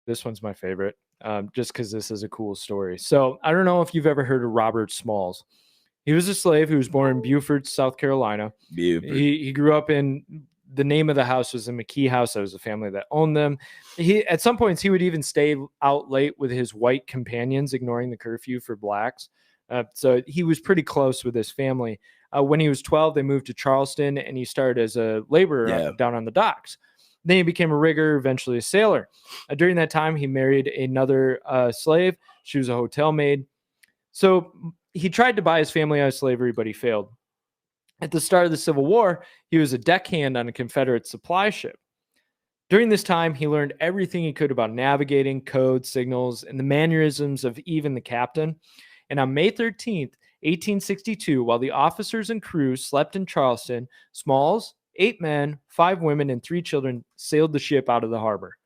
This one's my favorite, just because this is a cool story. So I don't know if you've ever heard of Robert Smalls. He was a slave who was born in Beaufort, South Carolina. Beaufort. He grew up in, the name of the house was the McKee house. That was the family that owned them. At some points he would even stay out late with his white companions, ignoring the curfew for blacks. So he was pretty close with his family. When he was 12, they moved to Charleston, and he started as a laborer down on the docks. Then he became a rigger, eventually a sailor. During that time, he married another slave. She was a hotel maid. So he tried to buy his family out of slavery, but he failed. At the start of the Civil War, he was a deckhand on a Confederate supply ship. During this time, he learned everything he could about navigating, code, signals, and the mannerisms of even the captain. And on May 13th, 1862, while the officers and crew slept in Charleston, Smalls, 8 men, 5 women, and 3 children sailed the ship out of the harbor.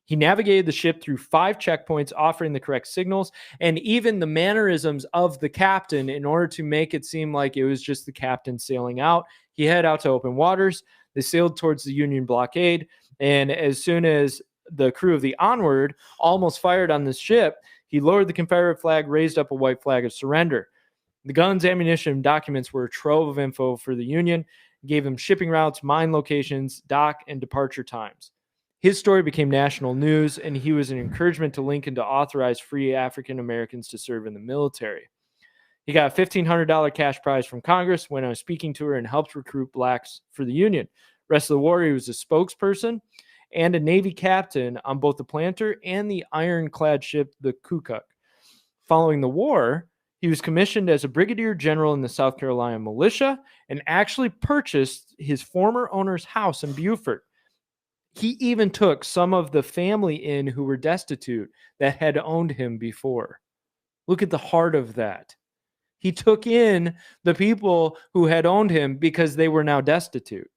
He navigated the ship through 5 checkpoints, offering the correct signals and even the mannerisms of the captain in order to make it seem like it was just the captain sailing out. He headed out to open waters. They sailed towards the Union blockade. And as soon as the crew of the Onward almost fired on this ship, he lowered the Confederate flag, raised up a white flag of surrender. The guns, ammunition, and documents were a trove of info for the Union, gave them shipping routes, mine locations, dock, and departure times. His story became national news, and he was an encouragement to Lincoln to authorize free African Americans to serve in the military. He got a $1,500 cash prize from Congress, went on a speaking tour, and helped recruit blacks for the Union. Rest of the war, he was a spokesperson and a Navy captain on both the Planter and the ironclad ship, the Kukuk. Following the war, he was commissioned as a brigadier general in the South Carolina militia and actually purchased his former owner's house in Beaufort. He even took some of the family in who were destitute that had owned him before. Look at the heart of that. He took in the people who had owned him because they were now destitute.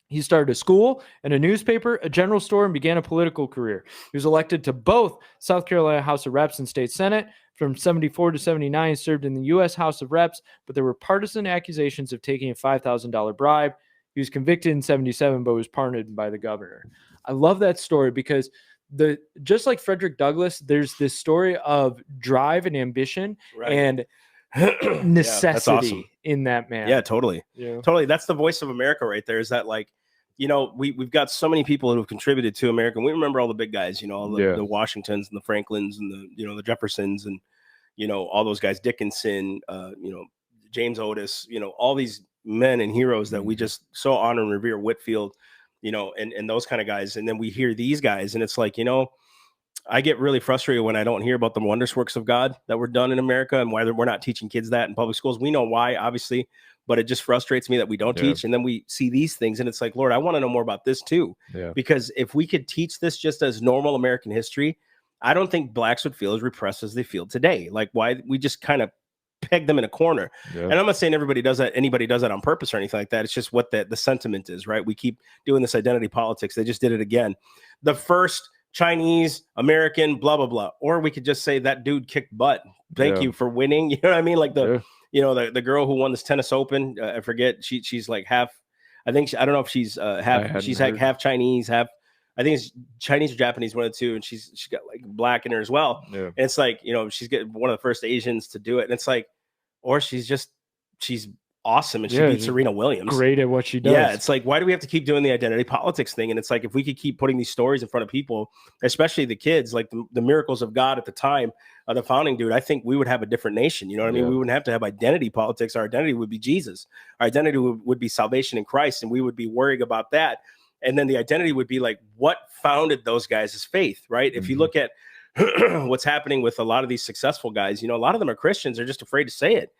He started a school and a newspaper, a general store, and began a political career. He was elected to both South Carolina House of Reps and State Senate. From 74 to 79, he served in the U.S. House of Reps, but there were partisan accusations of taking a $5,000 bribe. He was convicted in 77, but was pardoned by the governor. I love that story because just like Frederick Douglass, there's this story of drive and ambition and necessity in that man. Yeah, totally. Totally. That's the voice of America right there, is that, like, you know, we've got so many people who have contributed to America. And we remember all the big guys, you know, all the Washingtons and the Franklins and the, you know, the Jeffersons and, you know, all those guys, Dickinson, you know, James Otis, you know, all these men and heroes that we just so honor and revere, Whitfield, you know, and those kind of guys. And then we hear these guys and it's like, you know, I get really frustrated when I don't hear about the wondrous works of God that were done in America and why we're not teaching kids that in public schools. We know why, obviously, but it just frustrates me that we don't teach. And then we see these things and it's like, Lord, I want to know more about this too. Because if we could teach this just as normal American history, I don't think blacks would feel as repressed as they feel today. Like, why we just kind of peg them in a corner. And I'm not saying anybody does that on purpose or anything like that. It's just what the sentiment is, right? We keep doing this identity politics. They just did it again. The first Chinese American, blah, blah, blah. Or we could just say that dude kicked butt. Thank you for winning. You know what I mean? Like you know, the girl who won this tennis open, I forget, she's like half, I think, I don't know if she's half Chinese, half, I think it's Chinese or Japanese, one of the two. And she's got like black in her as well. And it's like, you know, she's getting one of the first Asians to do it. And it's like, or she's awesome. And she beats Serena Williams. Great at what she does. Yeah. It's like, why do we have to keep doing the identity politics thing? And it's like, if we could keep putting these stories in front of people, especially the kids, like the miracles of God at the time of the founding, dude, I think we would have a different nation. You know what I mean? We wouldn't have to have identity politics. Our identity would be Jesus. Our identity would be salvation in Christ. And we would be worrying about that. And then the identity would be like, what founded those guys' faith, right? If you look at what's happening with a lot of these successful guys, you know, a lot of them are Christians. They're just afraid to say it.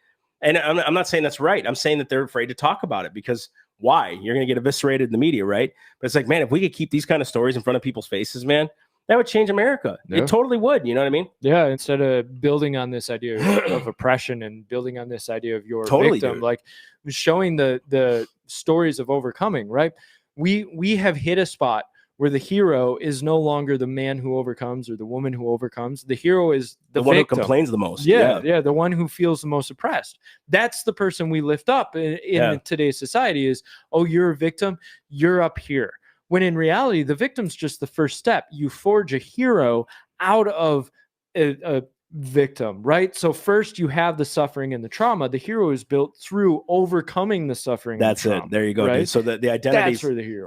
And I'm not saying that's right. I'm saying that they're afraid to talk about it because why? You're going to get eviscerated in the media, right? But it's like, man, if we could keep these kind of stories in front of people's faces, man, that would change America. It totally would. You know what I mean? Yeah. Instead of building on this idea of oppression and building on this idea of your victim, like showing the stories of overcoming, right? We have hit a spot where the hero is no longer the man who overcomes or the woman who overcomes. The hero is the one victim. Who complains the most. Yeah, the one who feels the most oppressed. That's the person we lift up in today's society is, oh, you're a victim. You're up here. when in reality, the victim's just the first step. You forge a hero out of a victim, right? So first you have the suffering and the trauma. The hero is built through overcoming the suffering. That's and the it. trauma, There you go, right? dude. So the identity,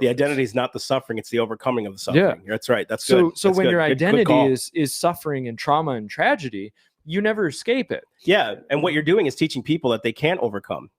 the identity is not the suffering; it's the overcoming of the suffering. Yeah. That's right. That's so good. so That's when good. your Good identity call. is suffering and trauma and tragedy, you never escape it. Yeah, and what you're doing is teaching people that they can't overcome.